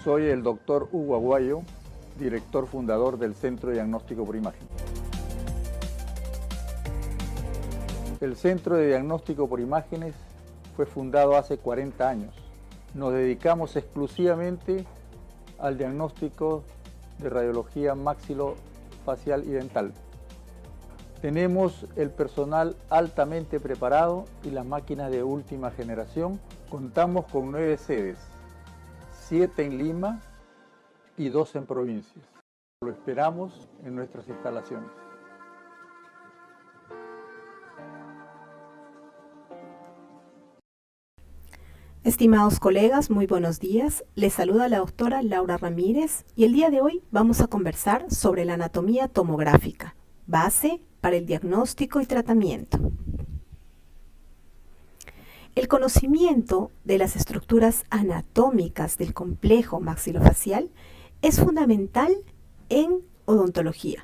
Soy el doctor Hugo Aguayo, director fundador del Centro de Diagnóstico por Imagen. El Centro de Diagnóstico por Imágenes fue fundado hace 40 años. Nos dedicamos exclusivamente al diagnóstico de radiología maxilofacial y dental. Tenemos el personal altamente preparado y las máquinas de última generación. Contamos con 9 sedes, 7 en Lima y 2 en provincias. Lo esperamos en nuestras instalaciones. Estimados colegas, muy buenos días. Les saluda la doctora Laura Ramírez y el día de hoy vamos a conversar sobre la anatomía tomográfica, base para el diagnóstico y tratamiento. El conocimiento de las estructuras anatómicas del complejo maxilofacial es fundamental en odontología.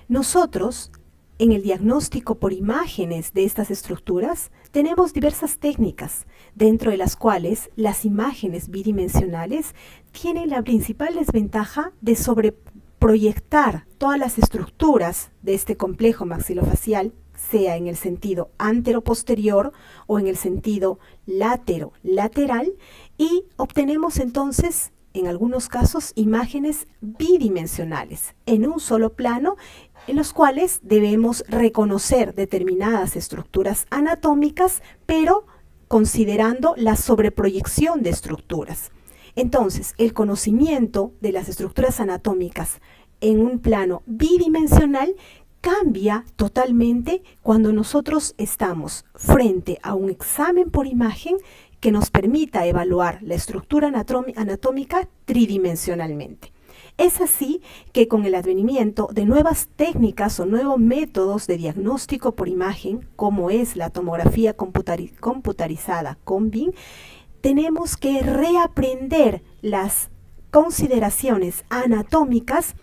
Nosotros, en el diagnóstico por imágenes de estas estructuras, tenemos diversas técnicas, dentro de las cuales las imágenes bidimensionales tienen la principal desventaja de sobreproyectar todas las estructuras de este complejo maxilofacial, sea en el sentido antero-posterior o en el sentido látero-lateral, y obtenemos entonces, en algunos casos, imágenes bidimensionales en un solo plano, en los cuales debemos reconocer determinadas estructuras anatómicas, pero considerando la sobreproyección de estructuras. Entonces, el conocimiento de las estructuras anatómicas en un plano bidimensional cambia totalmente cuando nosotros estamos frente a un examen por imagen que nos permita evaluar la estructura anatómica tridimensionalmente. Es así que con el advenimiento de nuevas técnicas o nuevos métodos de diagnóstico por imagen, como es la tomografía computarizada COMBIN, tenemos que reaprender las consideraciones anatómicas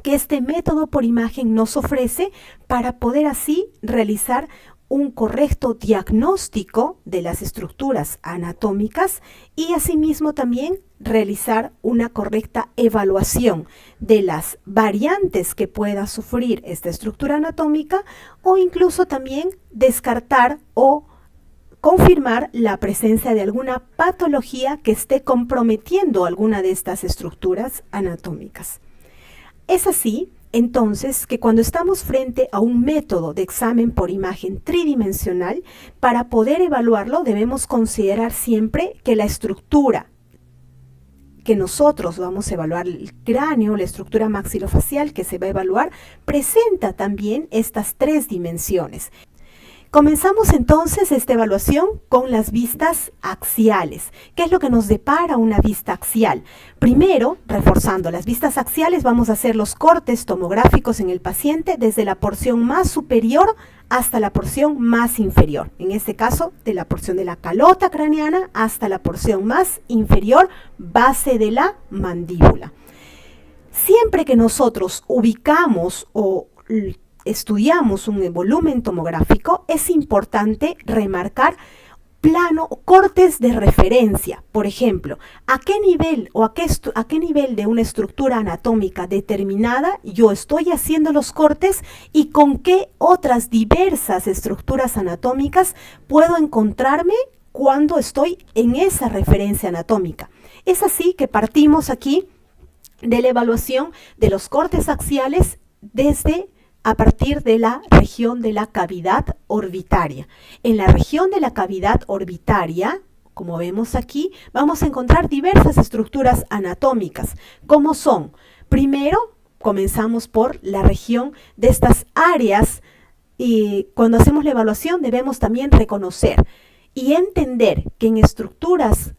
que este método por imagen nos ofrece para poder así realizar un correcto diagnóstico de las estructuras anatómicas y asimismo también realizar una correcta evaluación de las variantes que pueda sufrir esta estructura anatómica o incluso también descartar o confirmar la presencia de alguna patología que esté comprometiendo alguna de estas estructuras anatómicas. Es así, entonces, que cuando estamos frente a un método de examen por imagen tridimensional, para poder evaluarlo debemos considerar siempre que la estructura que nosotros vamos a evaluar, el cráneo, la estructura maxilofacial que se va a evaluar, presenta también estas 3 dimensiones. Comenzamos entonces esta evaluación con las vistas axiales. ¿Qué es lo que nos depara una vista axial? Primero, reforzando las vistas axiales, vamos a hacer los cortes tomográficos en el paciente desde la porción más superior hasta la porción más inferior. En este caso, de la porción de la calota craneana hasta la porción más inferior, base de la mandíbula. Siempre que nosotros ubicamos o estudiamos un volumen tomográfico, es importante remarcar plano o cortes de referencia. Por ejemplo, a qué nivel o a qué nivel de una estructura anatómica determinada yo estoy haciendo los cortes y con qué otras diversas estructuras anatómicas puedo encontrarme cuando estoy en esa referencia anatómica. Es así que partimos aquí de la evaluación de los cortes axiales a partir de la región de la cavidad orbitaria. En la región de la cavidad orbitaria, como vemos aquí, vamos a encontrar diversas estructuras anatómicas, como son, primero, comenzamos por la región de estas áreas y cuando hacemos la evaluación debemos también reconocer y entender que en estructuras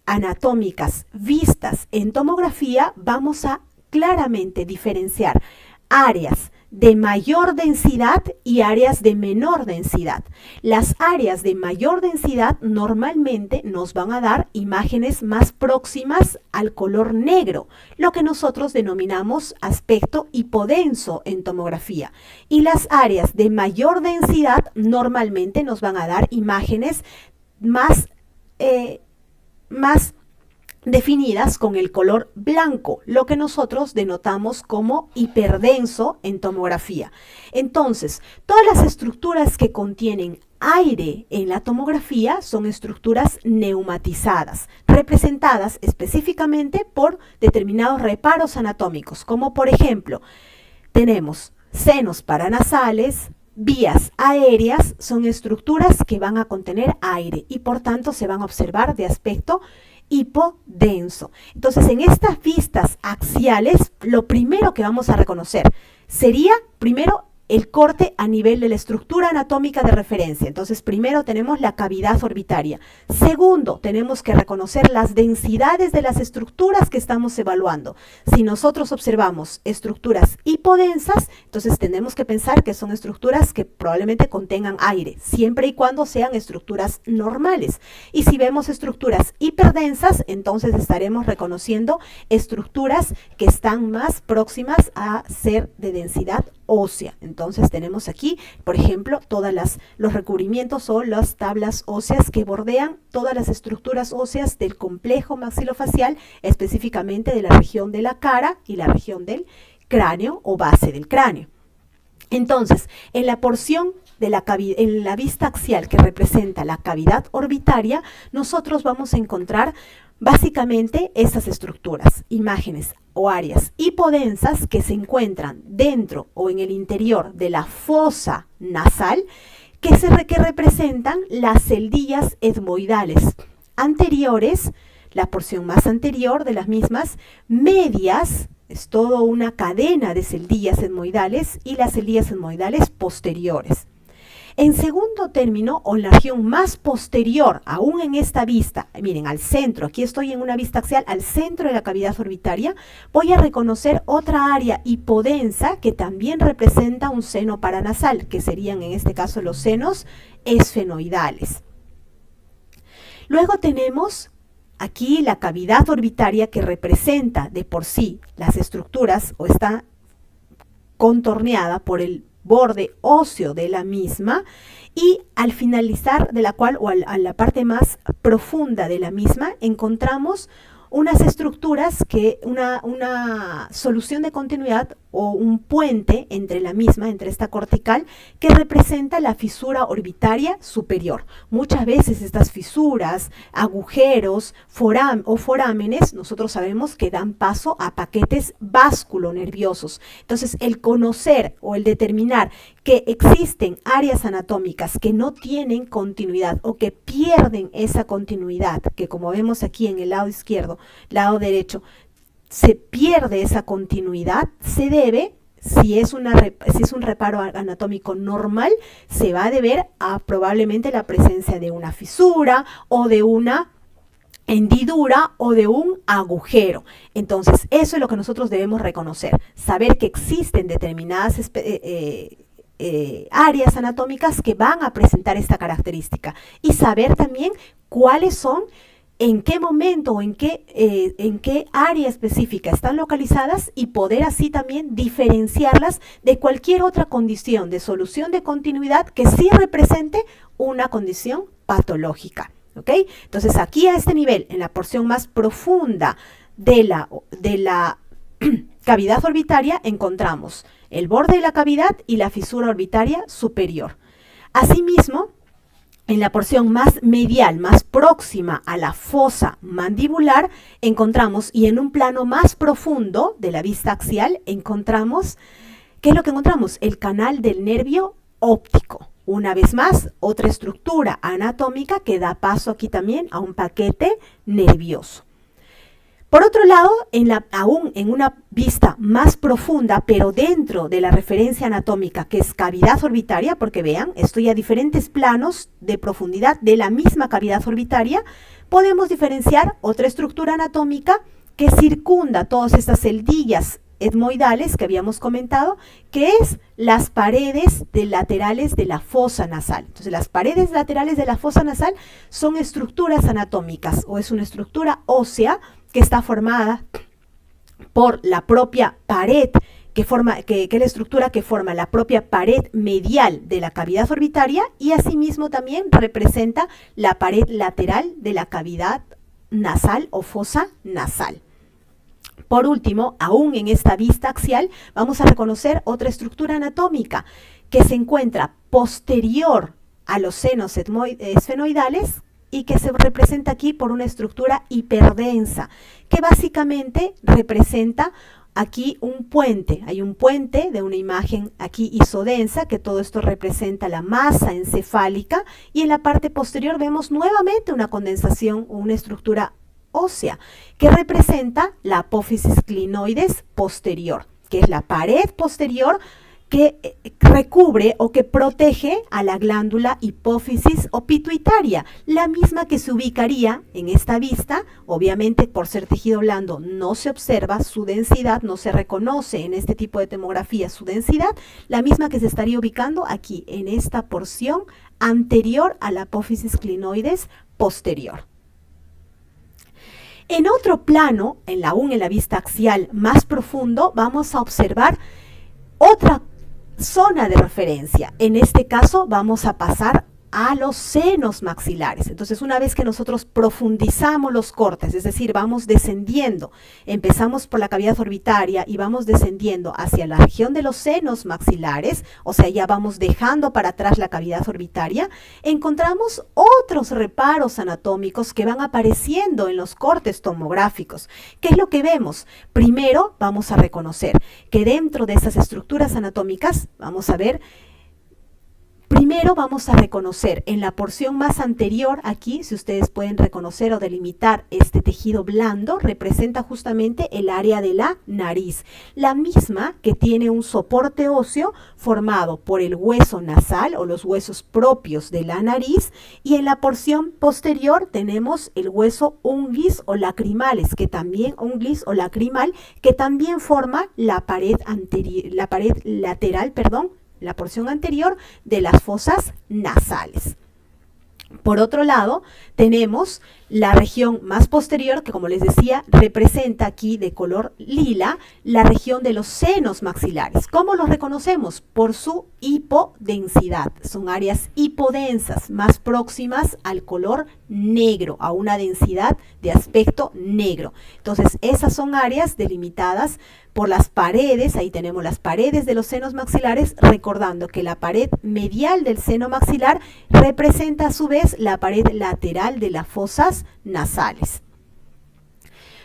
anatómicas vistas en tomografía vamos a claramente diferenciar áreas de mayor densidad y áreas de menor densidad. Las áreas de mayor densidad normalmente nos van a dar imágenes más próximas al color negro, lo que nosotros denominamos aspecto hipodenso en tomografía. Y las áreas de mayor densidad normalmente nos van a dar imágenes más definidas con el color blanco, lo que nosotros denotamos como hiperdenso en tomografía. Entonces, todas las estructuras que contienen aire en la tomografía son estructuras neumatizadas, representadas específicamente por determinados reparos anatómicos, como por ejemplo, tenemos senos paranasales, vías aéreas, son estructuras que van a contener aire y por tanto se van a observar de aspecto hipodenso. Entonces, en estas vistas axiales, lo primero que vamos a reconocer sería, primero, el corte a nivel de la estructura anatómica de referencia. Entonces, primero tenemos la cavidad orbitaria. Segundo, tenemos que reconocer las densidades de las estructuras que estamos evaluando. Si nosotros observamos estructuras hipodensas, entonces tenemos que pensar que son estructuras que probablemente contengan aire, siempre y cuando sean estructuras normales. Y si vemos estructuras hiperdensas, entonces estaremos reconociendo estructuras que están más próximas a ser de densidad ósea. Entonces tenemos aquí, por ejemplo, los recubrimientos o las tablas óseas que bordean todas las estructuras óseas del complejo maxilofacial, específicamente de la región de la cara y la región del cráneo o base del cráneo. Entonces, en la porción de en la vista axial que representa la cavidad orbitaria, nosotros vamos a encontrar básicamente estas estructuras, imágenes o áreas hipodensas que se encuentran dentro o en el interior de la fosa nasal que representan las celdillas etmoidales anteriores, la porción más anterior de las mismas, medias, es toda una cadena de celdillas etmoidales y las celdillas etmoidales posteriores. En segundo término, o en la región más posterior, aún en esta vista, miren, al centro, aquí estoy en una vista axial, al centro de la cavidad orbitaria, voy a reconocer otra área hipodensa que también representa un seno paranasal, que serían en este caso los senos esfenoidales. Luego tenemos aquí la cavidad orbitaria que representa de por sí las estructuras o está contorneada por el borde óseo de la misma y al finalizar de la cual o a la parte más profunda de la misma encontramos unas estructuras que una solución de continuidad o un puente entre la misma, entre esta cortical, que representa la fisura orbitaria superior. Muchas veces estas fisuras, agujeros o forámenes, nosotros sabemos que dan paso a paquetes vasculonerviosos. Entonces, el conocer o el determinar que existen áreas anatómicas que no tienen continuidad o que pierden esa continuidad, que como vemos aquí en el lado izquierdo, lado derecho, se pierde esa continuidad, se debe, si es un reparo anatómico normal, se va a deber a probablemente la presencia de una fisura o de una hendidura o de un agujero. Entonces, eso es lo que nosotros debemos reconocer, saber que existen determinadas áreas anatómicas que van a presentar esta característica y saber también cuáles son, en qué momento o en qué área específica están localizadas y poder así también diferenciarlas de cualquier otra condición de solución de continuidad que sí represente una condición patológica. ¿Ok? Entonces aquí a este nivel, en la porción más profunda de la cavidad orbitaria, encontramos el borde de la cavidad y la fisura orbitaria superior. Asimismo, en la porción más medial, más próxima a la fosa mandibular, encontramos, y en un plano más profundo de la vista axial, encontramos, ¿qué es lo que encontramos? El canal del nervio óptico. Una vez más, otra estructura anatómica que da paso aquí también a un paquete nervioso. Por otro lado, aún en una vista más profunda, pero dentro de la referencia anatómica, que es cavidad orbitaria, porque vean, estoy a diferentes planos de profundidad de la misma cavidad orbitaria, podemos diferenciar otra estructura anatómica que circunda todas estas celdillas etmoidales que habíamos comentado, que es las paredes laterales de la fosa nasal. Entonces, las paredes laterales de la fosa nasal son estructuras anatómicas o es una estructura ósea que está formada por la propia pared que es la estructura que forma la propia pared medial de la cavidad orbitaria y asimismo también representa la pared lateral de la cavidad nasal o fosa nasal. Por último, aún en esta vista axial, vamos a reconocer otra estructura anatómica que se encuentra posterior a los senos esfenoidales y que se representa aquí por una estructura hiperdensa, que básicamente representa aquí un puente. Hay un puente de una imagen aquí isodensa, que todo esto representa la masa encefálica, y en la parte posterior vemos nuevamente una condensación o una estructura ósea que representa la apófisis clinoides posterior, que es la pared posterior que recubre o que protege a la glándula hipófisis o pituitaria, la misma que se ubicaría en esta vista. Obviamente, por ser tejido blando no se observa su densidad, no se reconoce en este tipo de tomografía su densidad, la misma que se estaría ubicando aquí en esta porción anterior a la apófisis clinoides posterior. En otro plano, aún en la vista axial más profundo, vamos a observar otra zona de referencia. En este caso vamos a pasar a los senos maxilares. Entonces, una vez que nosotros profundizamos los cortes, es decir, vamos descendiendo, empezamos por la cavidad orbitaria y vamos descendiendo hacia la región de los senos maxilares, o sea, ya vamos dejando para atrás la cavidad orbitaria, encontramos otros reparos anatómicos que van apareciendo en los cortes tomográficos. ¿Qué es lo que vemos? Primero, vamos a reconocer que dentro de esas estructuras anatómicas, vamos a ver, primero vamos a reconocer en la porción más anterior, aquí, si ustedes pueden reconocer o delimitar este tejido blando, representa justamente el área de la nariz, la misma que tiene un soporte óseo formado por el hueso nasal o los huesos propios de la nariz, y en la porción posterior tenemos el hueso ungis o lacrimales, que también forma la pared lateral, la porción anterior de las fosas nasales. Por otro lado, tenemos la región más posterior, que como les decía, representa aquí de color lila, la región de los senos maxilares. ¿Cómo los reconocemos? Por su hipodensidad. Son áreas hipodensas, más próximas al color negro, a una densidad de aspecto negro. Entonces, esas son áreas delimitadas por las paredes. Ahí tenemos las paredes de los senos maxilares, recordando que la pared medial del seno maxilar representa a su vez la pared lateral de las fosas nasales.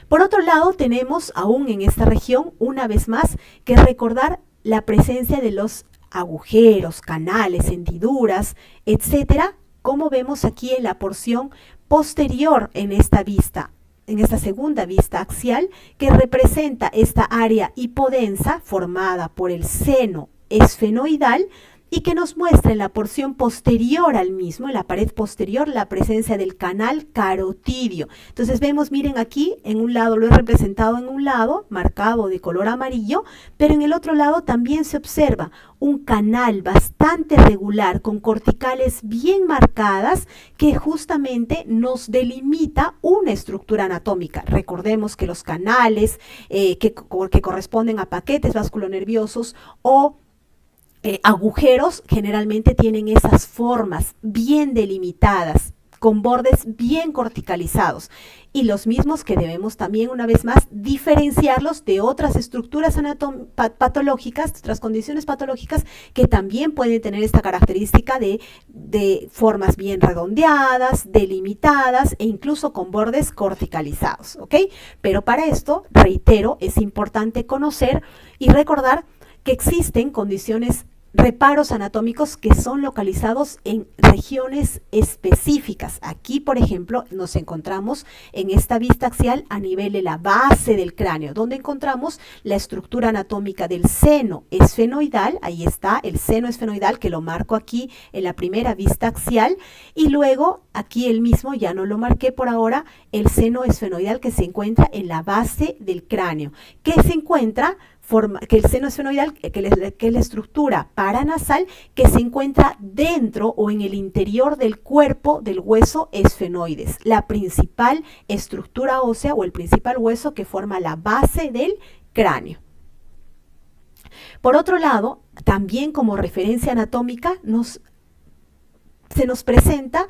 Por otro lado, tenemos aún en esta región, una vez más, que recordar la presencia de los agujeros, canales, hendiduras, etcétera, como vemos aquí en la porción posterior en esta vista, en esta segunda vista axial, que representa esta área hipodensa formada por el seno esfenoidal y que nos muestra en la porción posterior al mismo, en la pared posterior, la presencia del canal carotidio. Entonces vemos, miren aquí, en un lado lo he representado en un lado, marcado de color amarillo, pero en el otro lado también se observa un canal bastante regular, con corticales bien marcadas, que justamente nos delimita una estructura anatómica. Recordemos que los canales que corresponden a paquetes vasculonerviosos o agujeros generalmente tienen esas formas bien delimitadas, con bordes bien corticalizados, y los mismos que debemos también, una vez más, diferenciarlos de otras estructuras patológicas, otras condiciones patológicas que también pueden tener esta característica de formas bien redondeadas, delimitadas e incluso con bordes corticalizados, ¿ok? Pero para esto, reitero, es importante conocer y recordar que existen reparos anatómicos que son localizados en regiones específicas. Aquí, por ejemplo, nos encontramos en esta vista axial a nivel de la base del cráneo, donde encontramos la estructura anatómica del seno esfenoidal. Ahí está el seno esfenoidal, que lo marco aquí en la primera vista axial, y luego aquí el mismo, ya no lo marqué por ahora, el seno esfenoidal que se encuentra en la base del cráneo, que se encuentra que el seno esfenoidal, que es la estructura paranasal, que se encuentra dentro o en el interior del cuerpo del hueso esfenoides, la principal estructura ósea o el principal hueso que forma la base del cráneo. Por otro lado, también como referencia anatómica se nos presenta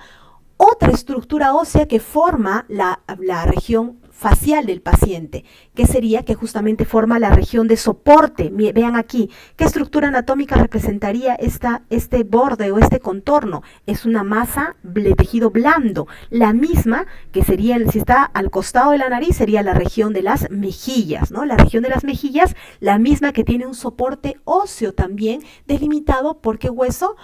otra estructura ósea que forma la región facial del paciente, que sería que justamente forma la región de soporte. Vean aquí, ¿qué estructura anatómica representaría este borde o este contorno? Es una masa de tejido blando, la misma que sería, si está al costado de la nariz, sería la región de las mejillas, ¿no? La región de las mejillas, la misma que tiene un soporte óseo también, delimitado ¿por qué hueso?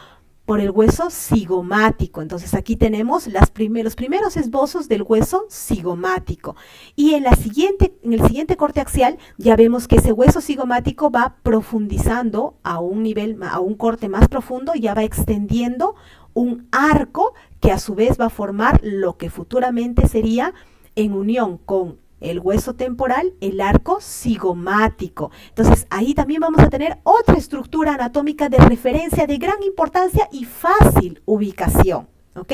Por el hueso cigomático. Entonces aquí tenemos los primeros esbozos del hueso cigomático. Y en el siguiente corte axial ya vemos que ese hueso cigomático va profundizando a un corte más profundo, ya va extendiendo un arco que a su vez va a formar lo que futuramente sería, en unión con el hueso temporal, el arco cigomático. Entonces ahí también vamos a tener otra estructura anatómica de referencia de gran importancia y fácil ubicación, ¿ok?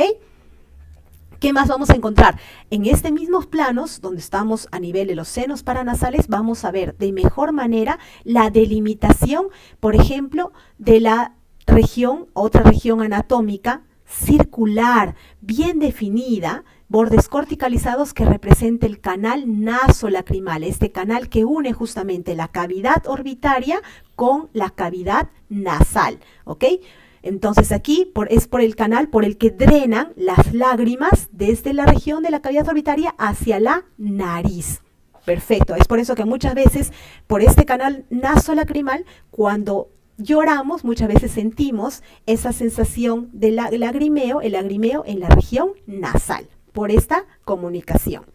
¿Qué más vamos a encontrar? En estos mismos planos, donde estamos a nivel de los senos paranasales, vamos a ver de mejor manera la delimitación, por ejemplo, de la región, otra región anatómica circular, bien definida, bordes corticalizados que representa el canal nasolacrimal, este canal que une justamente la cavidad orbitaria con la cavidad nasal, ¿ok? Entonces aquí es por el canal por el que drenan las lágrimas desde la región de la cavidad orbitaria hacia la nariz. Perfecto, es por eso que muchas veces por este canal nasolacrimal, cuando lloramos, muchas veces sentimos esa sensación de lagrimeo, el lagrimeo en la región nasal, por esta comunicación.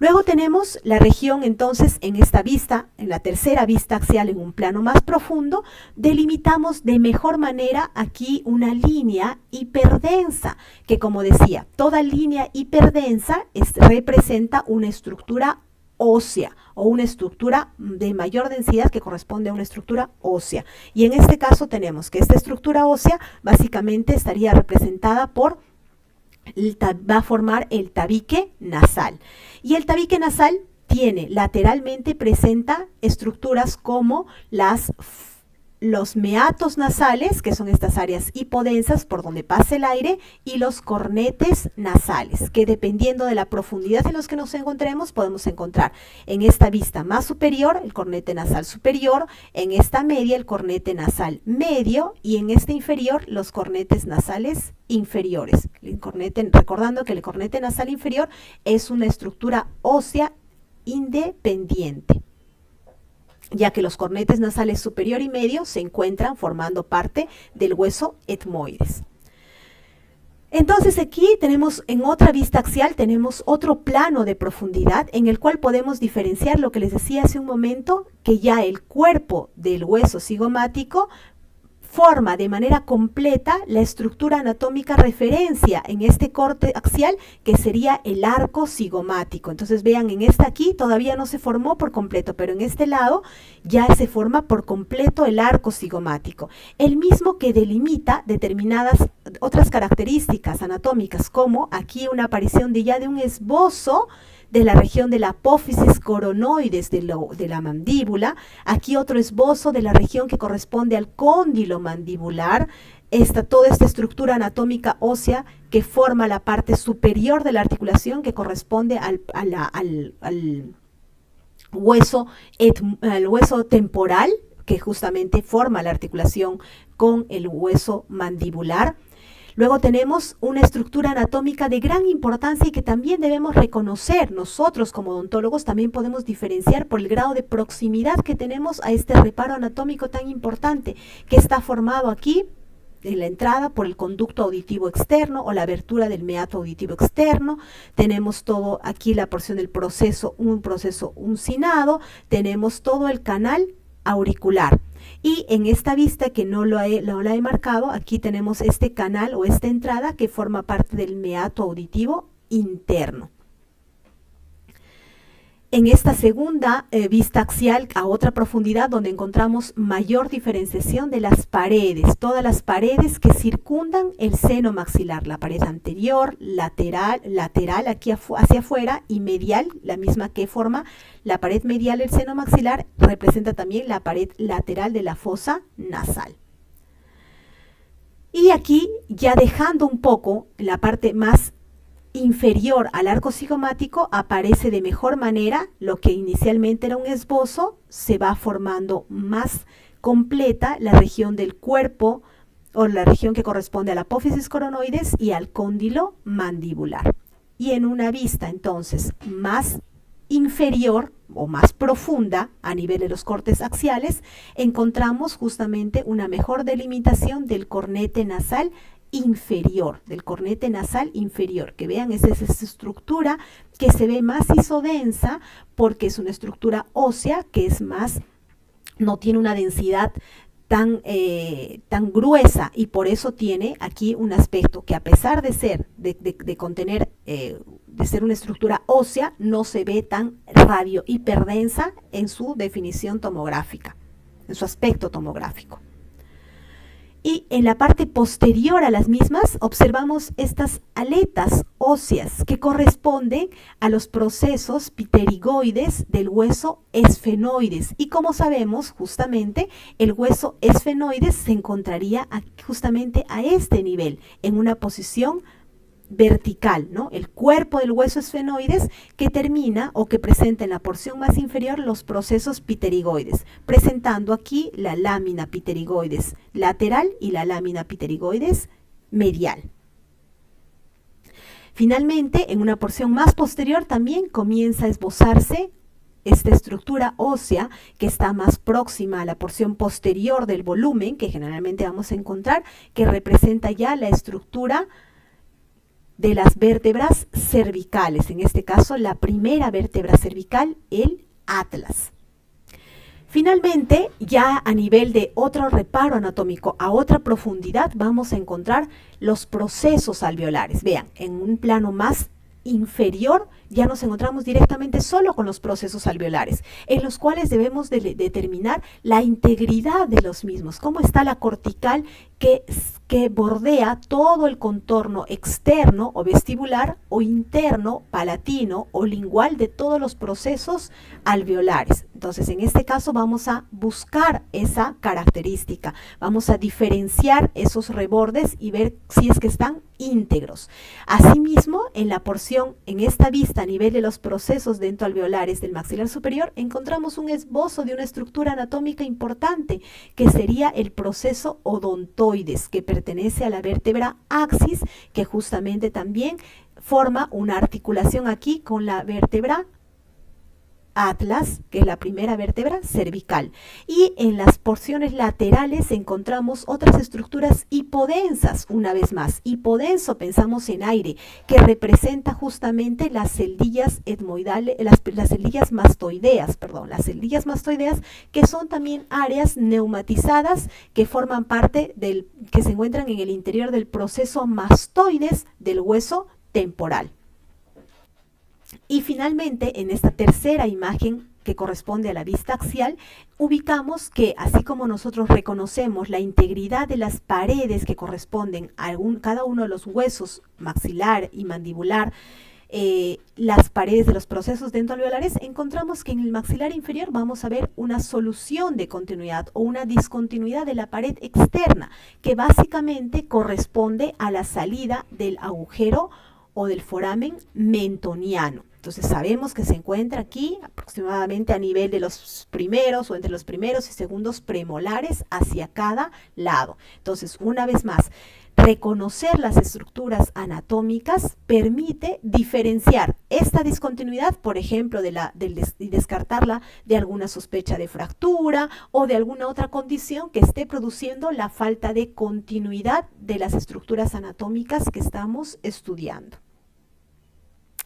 Luego tenemos la región, entonces, en esta vista, en la tercera vista axial, en un plano más profundo, delimitamos de mejor manera aquí una línea hiperdensa, que como decía, toda línea hiperdensa representa una estructura ósea o una estructura de mayor densidad que corresponde a una estructura ósea. Y en este caso tenemos que esta estructura ósea básicamente estaría representada por va a formar el tabique nasal. Y el tabique nasal lateralmente presenta estructuras como los meatos nasales, que son estas áreas hipodensas por donde pasa el aire, y los cornetes nasales, que dependiendo de la profundidad en los que nos encontremos, podemos encontrar en esta vista más superior el cornete nasal superior, en esta media el cornete nasal medio y en esta inferior los cornetes nasales inferiores. Recordando que el cornete nasal inferior es una estructura ósea independiente, ya que los cornetes nasales superior y medio se encuentran formando parte del hueso etmoides. Entonces aquí tenemos, en otra vista axial, tenemos otro plano de profundidad en el cual podemos diferenciar lo que les decía hace un momento, que ya el cuerpo del hueso cigomático forma de manera completa la estructura anatómica referencia en este corte axial, que sería el arco cigomático. Entonces vean, en esta aquí todavía no se formó por completo, pero en este lado ya se forma por completo el arco cigomático, el mismo que delimita determinadas otras características anatómicas, como aquí una aparición de un esbozo de la región de la apófisis coronoides de la mandíbula, aquí otro esbozo de la región que corresponde al cóndilo mandibular, toda esta estructura anatómica ósea que forma la parte superior de la articulación, que corresponde al hueso temporal, que justamente forma la articulación con el hueso mandibular. Luego tenemos una estructura anatómica de gran importancia y que también debemos reconocer. Nosotros como odontólogos también podemos diferenciar por el grado de proximidad que tenemos a este reparo anatómico tan importante, que está formado aquí en la entrada por el conducto auditivo externo o la abertura del meato auditivo externo. Tenemos todo aquí la porción del un proceso uncinado, tenemos todo el canal auricular. Y en esta vista que no la he marcado, aquí tenemos este canal o esta entrada que forma parte del meato auditivo interno. En esta segunda vista axial a otra profundidad, donde encontramos mayor diferenciación de las paredes, todas las paredes que circundan el seno maxilar, la pared anterior, lateral aquí hacia afuera y medial, la misma que forma la pared medial del seno maxilar, representa también la pared lateral de la fosa nasal. Y aquí ya dejando un poco la parte más inferior al arco cigomático aparece de mejor manera. Lo que inicialmente era un esbozo se va formando más completa la región del cuerpo o la región que corresponde a la apófisis coronoides y al cóndilo mandibular. Y en una vista entonces más inferior o más profunda a nivel de los cortes axiales, encontramos justamente una mejor delimitación del cornete nasal inferior, que vean, es esa estructura que se ve más isodensa porque es una estructura ósea que es más, no tiene una densidad tan gruesa, y por eso tiene aquí un aspecto que, a pesar de ser, de contener, de ser una estructura ósea, no se ve tan radio hiperdensa en su definición tomográfica, en su aspecto tomográfico. Y en la parte posterior a las mismas observamos estas aletas óseas que corresponden a los procesos pterigoides del hueso esfenoides. Y como sabemos, justamente el hueso esfenoides se encontraría justamente a este nivel, en una posición vertical, ¿no? El cuerpo del hueso esfenoides que termina o que presenta en la porción más inferior los procesos pterigoides, presentando aquí la lámina pterigoides lateral y la lámina pterigoides medial. Finalmente, en una porción más posterior también comienza a esbozarse esta estructura ósea que está más próxima a la porción posterior del volumen, que generalmente vamos a encontrar, que representa ya la estructura de las vértebras cervicales, en este caso la primera vértebra cervical, el atlas. Finalmente, ya a nivel de otro reparo anatómico, a otra profundidad, vamos a encontrar los procesos alveolares. Vean, en un plano más inferior ya nos encontramos directamente solo con los procesos alveolares, en los cuales debemos determinar la integridad de los mismos, cómo está la cortical que bordea todo el contorno externo o vestibular o interno, palatino o lingual de todos los procesos alveolares. Entonces, en este caso vamos a buscar esa característica, vamos a diferenciar esos rebordes y ver si es que están íntegros. Asimismo, en la porción, en esta vista a nivel de los procesos dentoalveolares del maxilar superior, encontramos un esbozo de una estructura anatómica importante, que sería el proceso odontoides, que pertenece a la vértebra axis, que justamente también forma una articulación aquí con la vértebra atlas, que es la primera vértebra cervical. Y en las porciones laterales encontramos otras estructuras hipodensas. Una vez más, hipodenso, pensamos en aire, que representa justamente las celdillas etmoidales, las celdillas mastoideas, que son también áreas neumatizadas que forman parte que se encuentran en el interior del proceso mastoides del hueso temporal. Y finalmente, en esta tercera imagen que corresponde a la vista axial, ubicamos que, así como nosotros reconocemos la integridad de las paredes que corresponden a cada uno de los huesos maxilar y mandibular, las paredes de los procesos dentoalveolares, encontramos que en el maxilar inferior vamos a ver una solución de continuidad o una discontinuidad de la pared externa, que básicamente corresponde a la salida del agujero o del foramen mentoniano. Entonces sabemos que se encuentra aquí aproximadamente a nivel de los primeros o entre los primeros y segundos premolares hacia cada lado. Entonces, una vez más, reconocer las estructuras anatómicas permite diferenciar esta discontinuidad, por ejemplo, y descartarla de alguna sospecha de fractura o de alguna otra condición que esté produciendo la falta de continuidad de las estructuras anatómicas que estamos estudiando.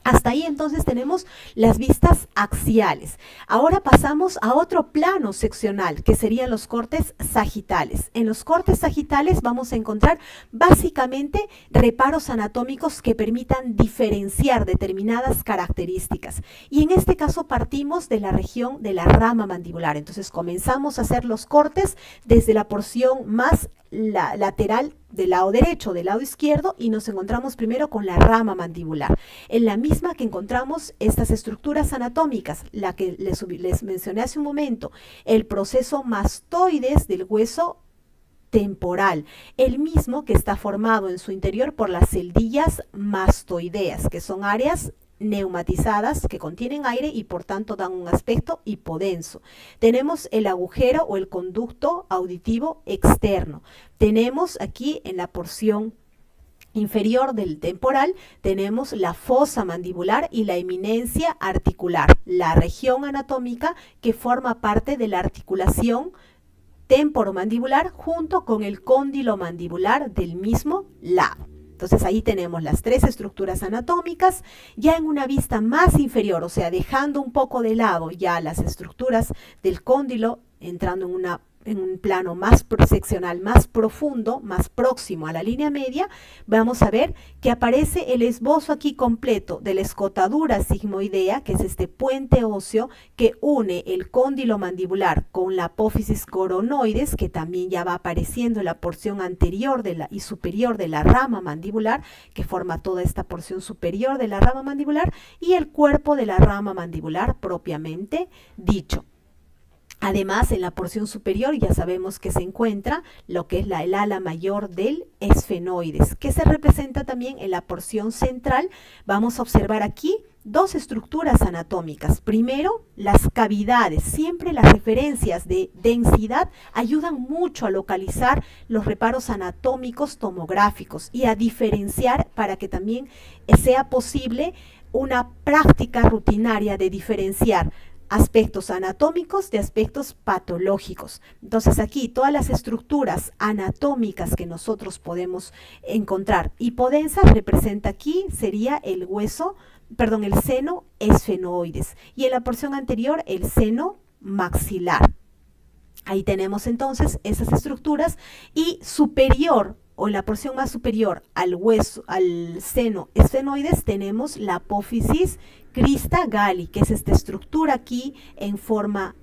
Hasta ahí entonces tenemos las vistas axiales. Ahora pasamos a otro plano seccional, que serían los cortes sagitales. En los cortes sagitales vamos a encontrar básicamente reparos anatómicos que permitan diferenciar determinadas características. Y en este caso partimos de la región de la rama mandibular. Entonces comenzamos a hacer los cortes desde la porción más lateral del lado derecho, del lado izquierdo, y nos encontramos primero con la rama mandibular, en la misma que encontramos estas estructuras anatómicas, la que les mencioné hace un momento, el proceso mastoides del hueso temporal, el mismo que está formado en su interior por las celdillas mastoideas, que son áreas neumatizadas que contienen aire y por tanto dan un aspecto hipodenso. Tenemos el agujero o el conducto auditivo externo. Tenemos aquí en la porción inferior del temporal, tenemos la fosa mandibular y la eminencia articular, la región anatómica que forma parte de la articulación temporomandibular junto con el cóndilo mandibular del mismo lado. Entonces ahí tenemos las tres estructuras anatómicas, ya en una vista más inferior, o sea, dejando un poco de lado ya las estructuras del cóndilo, entrando en un plano más seccional, más profundo, más próximo a la línea media, vamos a ver que aparece el esbozo aquí completo de la escotadura sigmoidea, que es este puente óseo que une el cóndilo mandibular con la apófisis coronoides, que también ya va apareciendo en la porción anterior y superior de la rama mandibular, que forma toda esta porción superior de la rama mandibular, y el cuerpo de la rama mandibular propiamente dicho. Además, en la porción superior ya sabemos que se encuentra lo que es el ala mayor del esfenoides, que se representa también en la porción central. Vamos a observar aquí dos estructuras anatómicas. Primero, las cavidades. Siempre las referencias de densidad ayudan mucho a localizar los reparos anatómicos tomográficos y a diferenciar para que también sea posible una práctica rutinaria de diferenciar aspectos anatómicos de aspectos patológicos. Entonces aquí todas las estructuras anatómicas que nosotros podemos encontrar. Hipodensa representa aquí, sería el seno esfenoides, y en la porción anterior el seno maxilar. Ahí tenemos entonces esas estructuras, y superior o en la porción más superior al seno esfenoides tenemos la apófisis crista galli, que es esta estructura aquí en forma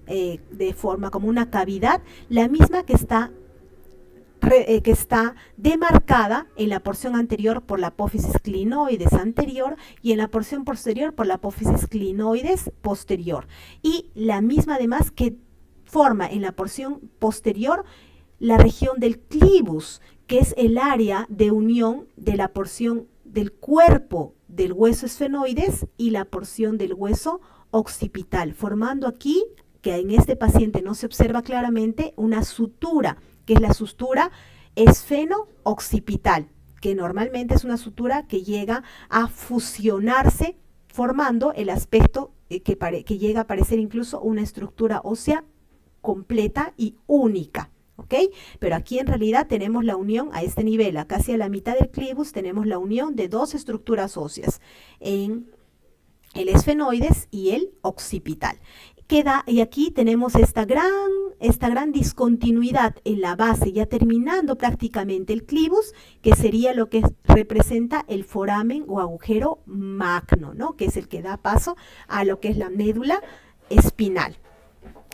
como una cavidad, la misma que está demarcada en la porción anterior por la apófisis clinoides anterior y en la porción posterior por la apófisis clinoides posterior, y la misma además que forma en la porción posterior la región del clivus, que es el área de unión de la porción del cuerpo del hueso esfenoides y la porción del hueso occipital, formando aquí, que en este paciente no se observa claramente, una sutura, que es la sutura esfeno-occipital, que normalmente es una sutura que llega a fusionarse, formando el aspecto que llega a parecer incluso una estructura ósea completa y única. ¿Ok? Pero aquí en realidad tenemos la unión a este nivel, casi a la mitad del clivus, tenemos la unión de dos estructuras óseas, en el esfenoides y el occipital. Y aquí tenemos esta gran discontinuidad en la base, ya terminando prácticamente el clivus, que sería lo que representa el foramen o agujero magno, ¿no? Que es el que da paso a lo que es la médula espinal.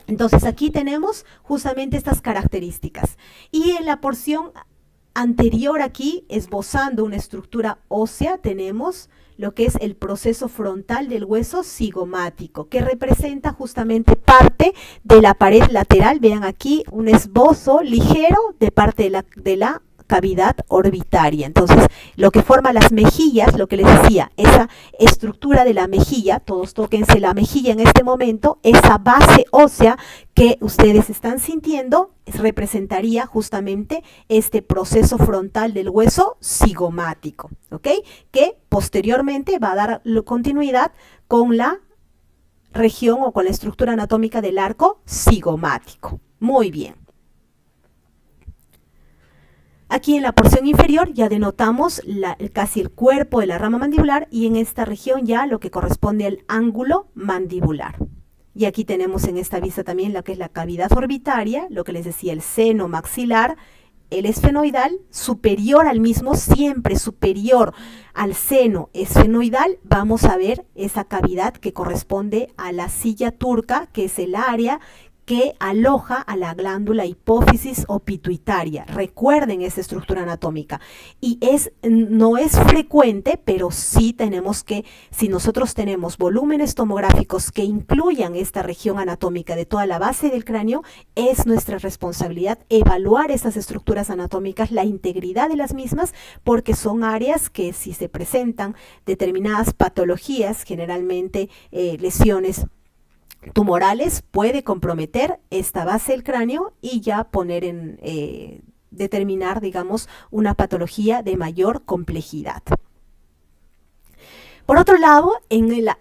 Entonces aquí tenemos justamente estas características, y en la porción anterior aquí, esbozando una estructura ósea, tenemos lo que es el proceso frontal del hueso cigomático, que representa justamente parte de la pared lateral. Vean aquí un esbozo ligero de parte de la cavidad orbitaria. Entonces, lo que forma las mejillas, lo que les decía, esa estructura de la mejilla, todos tóquense la mejilla en este momento, esa base ósea que ustedes están sintiendo, representaría justamente este proceso frontal del hueso cigomático, ¿ok? Que posteriormente va a dar continuidad con la región o con la estructura anatómica del arco cigomático. Muy bien. Aquí en la porción inferior ya denotamos casi el cuerpo de la rama mandibular, y en esta región ya lo que corresponde al ángulo mandibular. Y aquí tenemos en esta vista también lo que es la cavidad orbitaria, lo que les decía, el seno maxilar, el esfenoidal, superior al mismo, siempre superior al seno esfenoidal, vamos a ver esa cavidad que corresponde a la silla turca, que es el área que aloja a la glándula hipófisis o pituitaria. Recuerden esa estructura anatómica. Y no es frecuente, pero sí tenemos que, si nosotros tenemos volúmenes tomográficos que incluyan esta región anatómica de toda la base del cráneo, es nuestra responsabilidad evaluar esas estructuras anatómicas, la integridad de las mismas, porque son áreas que si se presentan determinadas patologías, generalmente lesiones tumorales, puede comprometer esta base del cráneo y ya poner determinar, digamos, una patología de mayor complejidad. Por otro lado,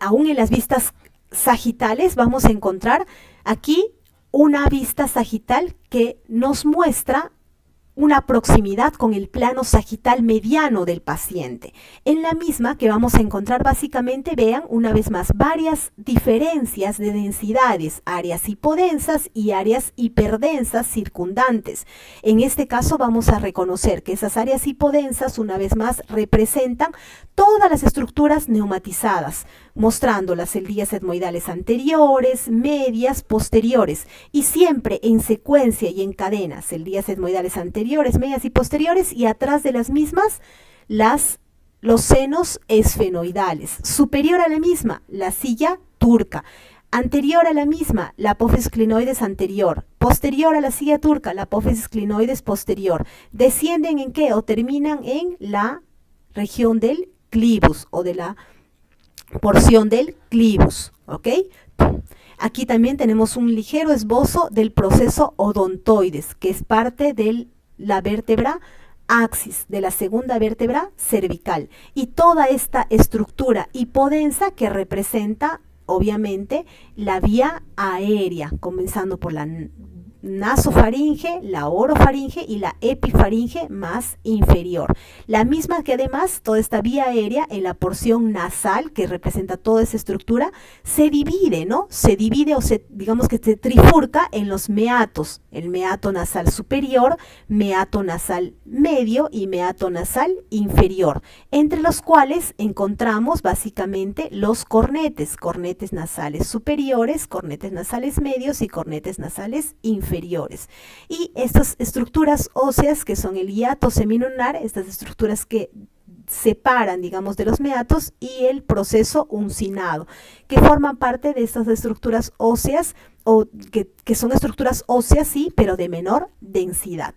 aún en las vistas sagitales vamos a encontrar aquí una vista sagital que nos muestra una proximidad con el plano sagital mediano del paciente. En la misma que vamos a encontrar básicamente, vean una vez más, varias diferencias de densidades, áreas hipodensas y áreas hiperdensas circundantes. En este caso vamos a reconocer que esas áreas hipodensas, una vez más, representan todas las estructuras neumatizadas, mostrando las celdillas etmoidales anteriores, medias, posteriores, y siempre en secuencia y en cadena, celdillas etmoidales anteriores, medias y posteriores, y atrás de las mismas, los senos esfenoidales. Superior a la misma, la silla turca. Anterior a la misma, la apófisis clinoides anterior. Posterior a la silla turca, la apófisis clinoides posterior. ¿Descienden en qué? O terminan en la región del clivus o de la porción del clivus, ¿ok? Aquí también tenemos un ligero esbozo del proceso odontoides, que es parte de la vértebra axis, de la segunda vértebra cervical, y toda esta estructura hipodensa que representa, obviamente, la vía aérea, comenzando por la nasofaringe, la orofaringe y la epifaringe más inferior. La misma que además toda esta vía aérea en la porción nasal, que representa toda esa estructura, se divide, ¿no? Se divide o digamos que se trifurca en los meatos, el meato nasal superior, meato nasal medio y meato nasal inferior, entre los cuales encontramos básicamente los cornetes nasales superiores, cornetes nasales medios y cornetes nasales inferiores. Y estas estructuras óseas, que son el hiato semilunar, estas estructuras que separan, digamos, de los meatos, y el proceso uncinado, que forman parte de estas estructuras óseas, o que son estructuras óseas, sí, pero de menor densidad.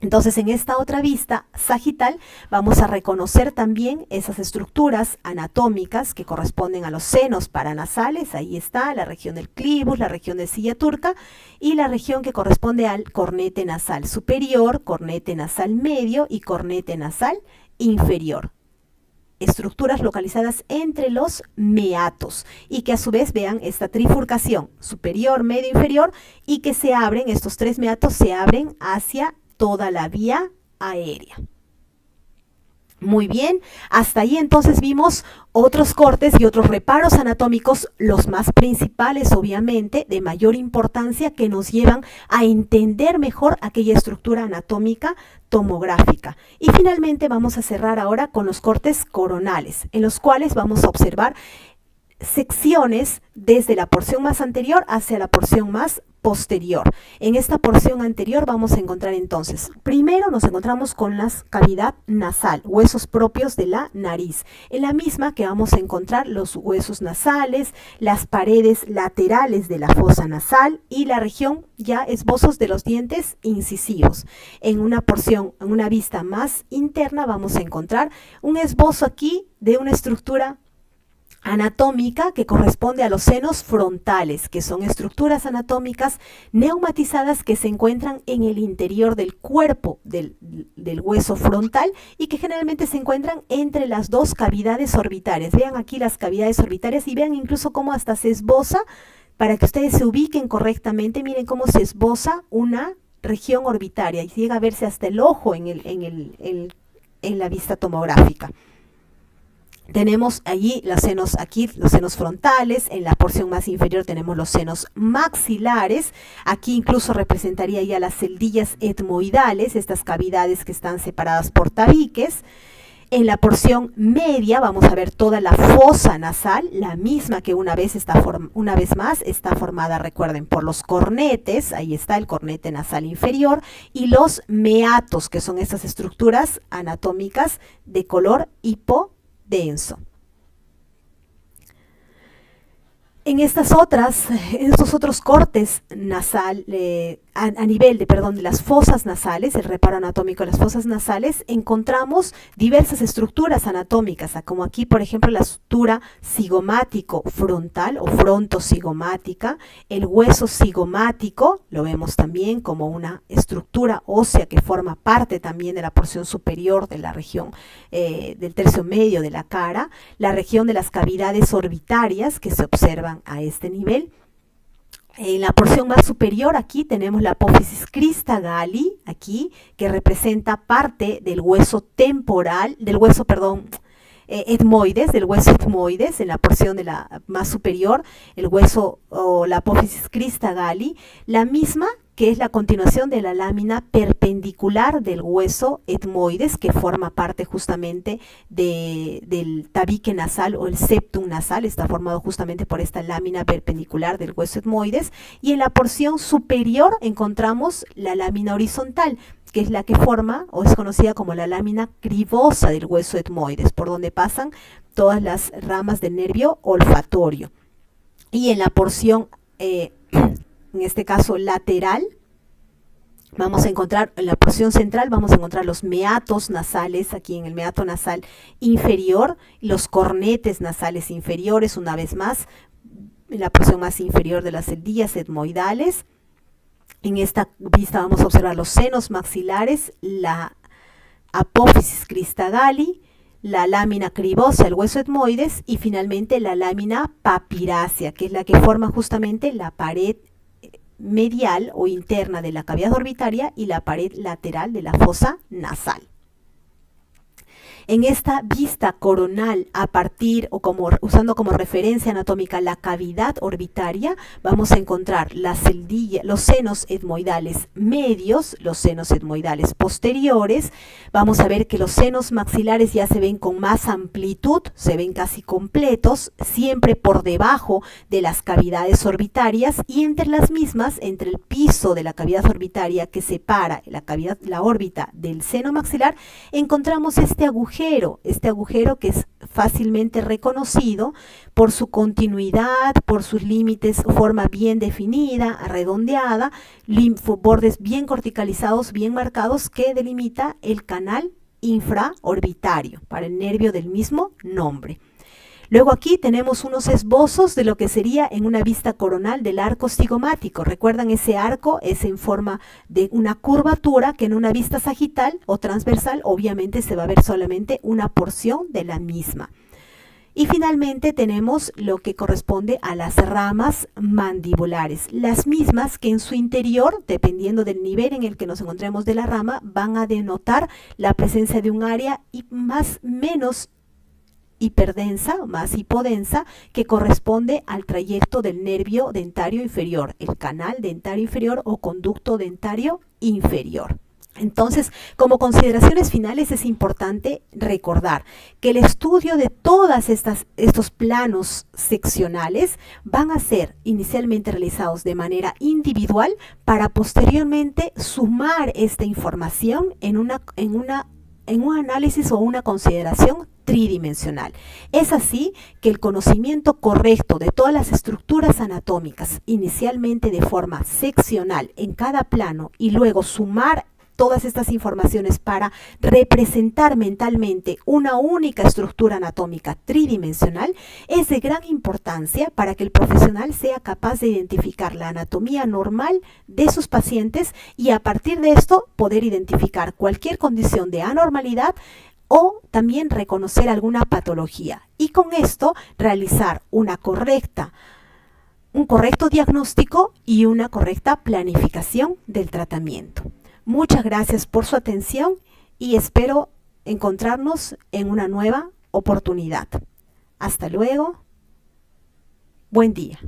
Entonces, en esta otra vista sagital vamos a reconocer también esas estructuras anatómicas que corresponden a los senos paranasales. Ahí está la región del clivus, la región de silla turca y la región que corresponde al cornete nasal superior, cornete nasal medio y cornete nasal inferior. Estructuras localizadas entre los meatos y que a su vez vean esta trifurcación superior, medio, inferior, y que se abren, estos tres meatos se abren hacia toda la vía aérea. Muy bien, hasta ahí entonces vimos otros cortes y otros reparos anatómicos, los más principales obviamente, de mayor importancia, que nos llevan a entender mejor aquella estructura anatómica tomográfica. Y finalmente vamos a cerrar ahora con los cortes coronales, en los cuales vamos a observar secciones desde la porción más anterior hacia la porción más posterior. En esta porción anterior vamos a encontrar entonces, primero nos encontramos con la cavidad nasal, huesos propios de la nariz. En la misma que vamos a encontrar los huesos nasales, las paredes laterales de la fosa nasal y la región, ya esbozos de los dientes incisivos. En una porción, en una vista más interna, vamos a encontrar un esbozo aquí de una estructura anatómica que corresponde a los senos frontales, que son estructuras anatómicas neumatizadas que se encuentran en el interior del cuerpo del hueso frontal y que generalmente se encuentran entre las dos cavidades orbitarias. Vean aquí las cavidades orbitarias y vean incluso cómo hasta se esboza, para que ustedes se ubiquen correctamente, miren cómo se esboza una región orbitaria y llega a verse hasta el ojo en la vista tomográfica. Tenemos allí los senos, aquí los senos frontales, en la porción más inferior tenemos los senos maxilares, aquí incluso representaría ya las celdillas etmoidales, estas cavidades que están separadas por tabiques. En la porción media vamos a ver toda la fosa nasal, la misma que una vez más está formada, recuerden, por los cornetes, ahí está el cornete nasal inferior, y los meatos, que son estas estructuras anatómicas de color hipodenso. En estos otros cortes nasal, a nivel de las fosas nasales, el reparo anatómico de las fosas nasales, encontramos diversas estructuras anatómicas, como aquí, por ejemplo, la estructura cigomático frontal o frontocigomática, el hueso cigomático, lo vemos también como una estructura ósea que forma parte también de la porción superior de la región del tercio medio de la cara, la región de las cavidades orbitarias que se observan a este nivel. En la porción más superior aquí tenemos la apófisis crista galli, aquí, que representa parte del hueso temporal, etmoides, en la porción de la más superior, el hueso o la apófisis crista galli, la misma que es la continuación de la lámina perpendicular del hueso etmoides, que forma parte justamente del tabique nasal o el septum nasal, está formado justamente por esta lámina perpendicular del hueso etmoides, y en la porción superior encontramos la lámina horizontal, que es la que forma o es conocida como la lámina cribosa del hueso etmoides, por donde pasan todas las ramas del nervio olfatorio. Y en la porción en este caso lateral, vamos a encontrar, en la porción central vamos a encontrar los meatos nasales, aquí en el meato nasal inferior, los cornetes nasales inferiores, una vez más, en la porción más inferior de las eldías etmoidales. En esta vista vamos a observar los senos maxilares, la apófisis crista galli, la lámina cribosa, el hueso etmoides, y finalmente la lámina papirácea, que es la que forma justamente la pared medial o interna de la cavidad orbitaria y la pared lateral de la fosa nasal. En esta vista coronal, usando como referencia anatómica la cavidad orbitaria, vamos a encontrar los senos etmoidales medios, los senos etmoidales posteriores. Vamos a ver que los senos maxilares ya se ven con más amplitud, se ven casi completos, siempre por debajo de las cavidades orbitarias, y entre las mismas, entre el piso de la cavidad orbitaria que separa la órbita del seno maxilar, encontramos este agujero que es fácilmente reconocido por su continuidad, por sus límites, forma bien definida, redondeada, bordes bien corticalizados, bien marcados, que delimita el canal infraorbitario para el nervio del mismo nombre. Luego aquí tenemos unos esbozos de lo que sería en una vista coronal del arco cigomático. ¿Recuerdan ese arco? Es en forma de una curvatura que en una vista sagital o transversal obviamente se va a ver solamente una porción de la misma. Y finalmente tenemos lo que corresponde a las ramas mandibulares, las mismas que en su interior, dependiendo del nivel en el que nos encontremos de la rama, van a denotar la presencia de un área menos hiperdensa, más hipodensa, que corresponde al trayecto del nervio dentario inferior, el canal dentario inferior o conducto dentario inferior. Entonces, como consideraciones finales, es importante recordar que el estudio de todos estos planos seccionales van a ser inicialmente realizados de manera individual para posteriormente sumar esta información en un análisis o una consideración tridimensional. Es así que el conocimiento correcto de todas las estructuras anatómicas, inicialmente de forma seccional en cada plano, y luego sumar todas estas informaciones para representar mentalmente una única estructura anatómica tridimensional, es de gran importancia para que el profesional sea capaz de identificar la anatomía normal de sus pacientes y a partir de esto poder identificar cualquier condición de anormalidad o también reconocer alguna patología, y con esto realizar un correcto diagnóstico y una correcta planificación del tratamiento. Muchas gracias por su atención y espero encontrarnos en una nueva oportunidad. Hasta luego. Buen día.